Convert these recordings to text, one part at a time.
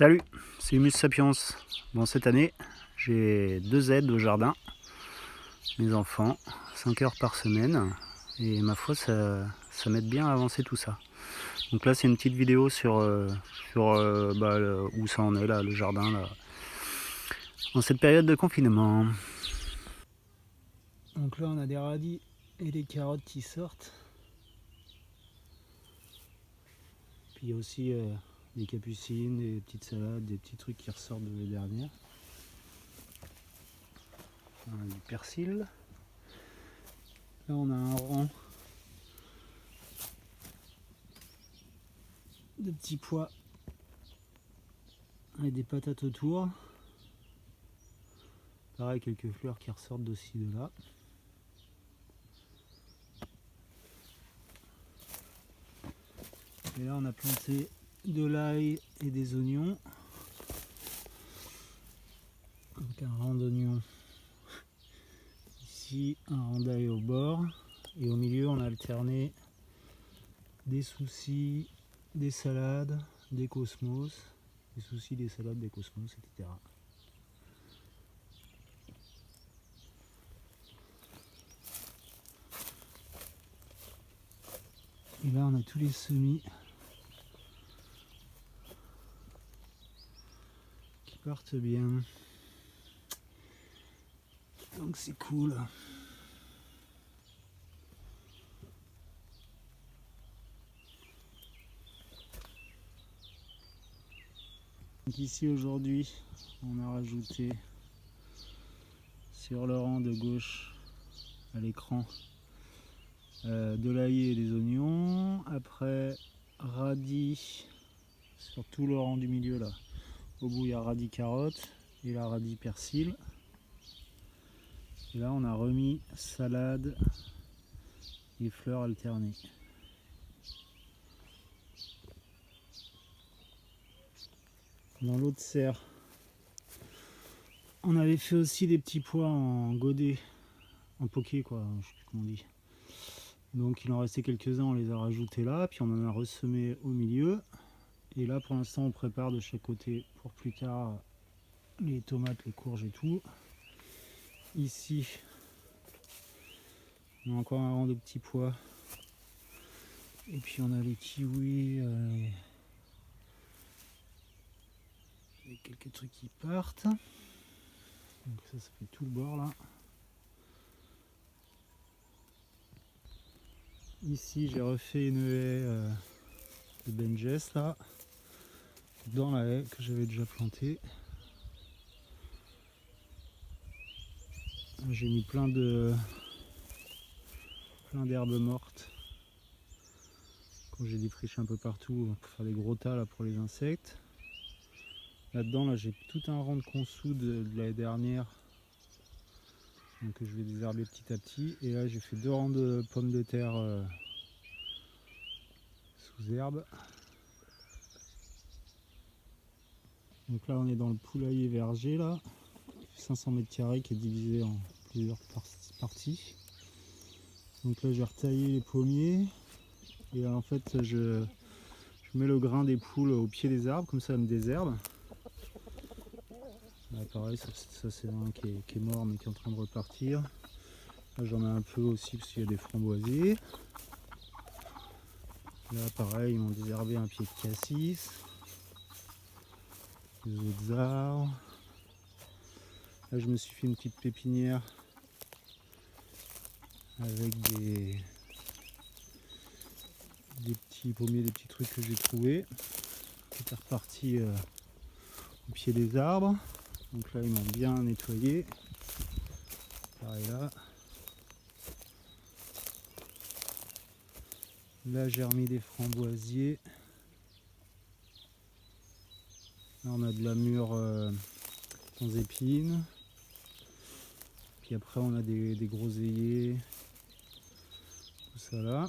Salut, c'est Humus Sapiens. Bon, cette année, j'ai 2 aides au jardin, mes enfants, 5 heures par semaine, et ma foi, ça m'aide bien à avancer tout ça. Donc là, c'est une petite vidéo sur où ça en est, là, le jardin, là, en cette période de confinement. Donc là, on a des radis et des carottes qui sortent. Puis il y a aussi des capucines, des petites salades, des petits trucs qui ressortent de l'année dernière. Du persil. Là, on a un rang de petits pois et des patates autour. Pareil, quelques fleurs qui ressortent de ci, de là. Et là, on a planté de l'ail et des oignons. Donc un rang d'oignons ici, un rang d'ail au bord. Et au milieu, on a alterné des soucis, des salades, des cosmos, des soucis, des salades, des cosmos, etc. Et là, on a tous les semis qui partent bien. Donc c'est cool. Donc ici aujourd'hui, on a rajouté sur le rang de gauche à l'écran de l'ail et des oignons. Après, radis sur tout le rang du milieu là. Au bout, il y a radis carotte et la radis persil. Et là, on a remis salade et fleurs alternées. Dans l'autre serre, on avait fait aussi des petits pois en godet, en poké quoi, je sais plus comment on dit. Donc il en restait quelques-uns, on les a rajoutés là, puis on en a ressemé au milieu. Et là pour l'instant on prépare de chaque côté pour plus tard les tomates, les courges et tout. Ici on a encore un rang de petits pois. Et puis on a les kiwis, et quelques trucs qui partent. Donc ça fait tout le bord là. Ici j'ai refait une haie de Benjes là, dans la haie que j'avais déjà plantée. J'ai mis plein d'herbes mortes quand j'ai défriché un peu partout pour faire des gros tas là pour les insectes. Là-dedans là, j'ai tout un rang de consoude de l'année dernière, donc je vais désherber petit à petit. Et là j'ai fait 2 rangs de pommes de terre sous herbe. Donc là on est dans le poulailler verger là, 500 m² qui est divisé en plusieurs parties. Donc là j'ai retaillé les pommiers et là, en fait je mets le grain des poules au pied des arbres, comme ça elles me désherbent. Là pareil, ça c'est un qui est mort mais qui est en train de repartir. Là j'en ai un peu aussi parce qu'il y a des framboisiers. Là pareil, ils m'ont désherbé un pied de cassis, des autres arbres. Là je me suis fait une petite pépinière avec des petits pommiers, des petits trucs que j'ai trouvés. C'était reparti au pied des arbres. Donc là ils m'ont bien nettoyé. Pareil là. Là j'ai remis des framboisiers. Là on a de la mûre sans épines. Puis après on a des groseilliers. Tout ça là.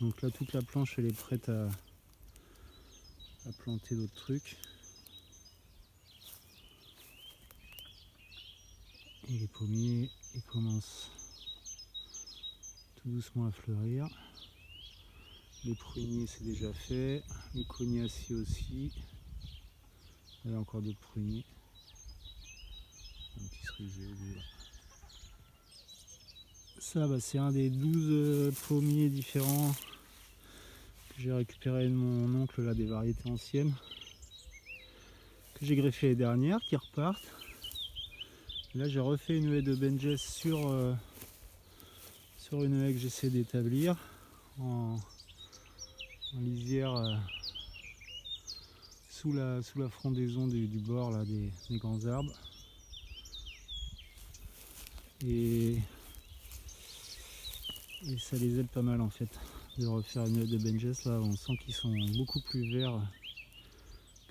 Donc là toute la planche elle est prête à planter d'autres trucs. Et les pommiers ils commencent tout doucement à fleurir. Les pruniers c'est déjà fait, les cognaciers aussi. Il y a encore d'autres pruniers. Un petit cerisier au bout là. Ça, c'est un des 12 pommiers différents que j'ai récupéré de mon oncle, là, des variétés anciennes. Que j'ai greffé les dernières, qui repartent. Et là, j'ai refait une haie de Benjes sur une haie que j'essaie d'établir en lisière sous la frondaison du bord là, des grands arbres. Et ça les aide pas mal en fait de refaire une haie de Benjes. Là, on sent qu'ils sont beaucoup plus verts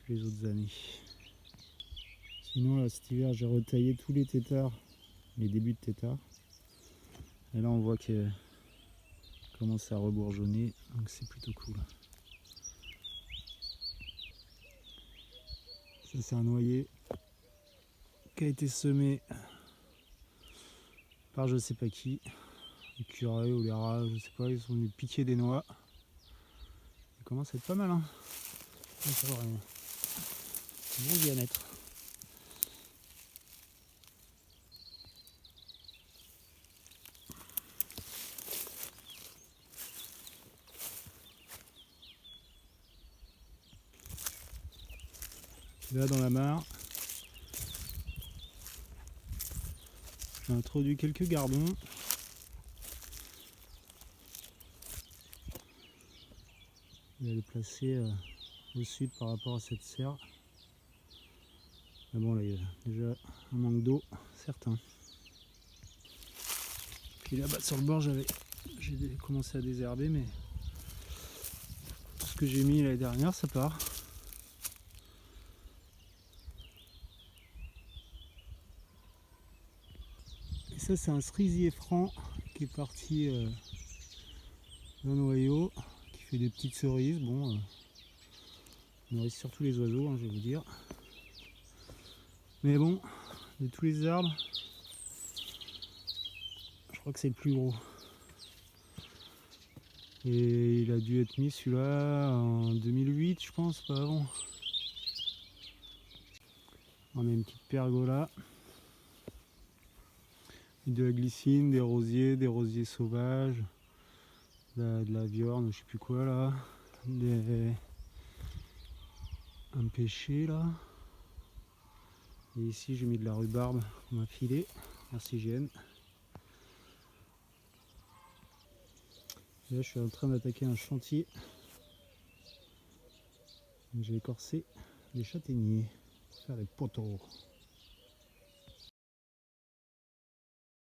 que les autres années. Sinon, là, cet hiver, j'ai retaillé tous les têtards, les débuts de têtards. Et là, on voit que commence à rebourgeonner, donc c'est plutôt cool. Ça, c'est un noyer qui a été semé par je sais pas qui, les curés ou les rats, je sais pas, ils sont venus piquer des noix. Ça commence à être pas mal, hein. Ça va rien. Bon bien-être. Là, dans la mare, j'ai introduit quelques gardons. Je vais les placer au sud par rapport à cette serre. Mais bon, là, il y a déjà un manque d'eau certain. Puis là-bas sur le bord, j'ai commencé à désherber, mais tout ce que j'ai mis l'année dernière, ça part. Et ça, c'est un cerisier franc qui est parti d'un noyau, qui fait des petites cerises. Bon, on nourrit surtout les oiseaux, hein, je vais vous dire. Mais bon, de tous les arbres, je crois que c'est le plus gros. Et il a dû être mis celui-là en 2008, je pense, pas avant. On a une petite pergola. De la glycine, des rosiers sauvages, de la viorne, je sais plus quoi là, un pêcher là. Et ici j'ai mis de la rhubarbe qu'on m'a filé, merci GN. Et là je suis en train d'attaquer un chantier. J'ai écorcé des châtaigniers pour faire des poteaux.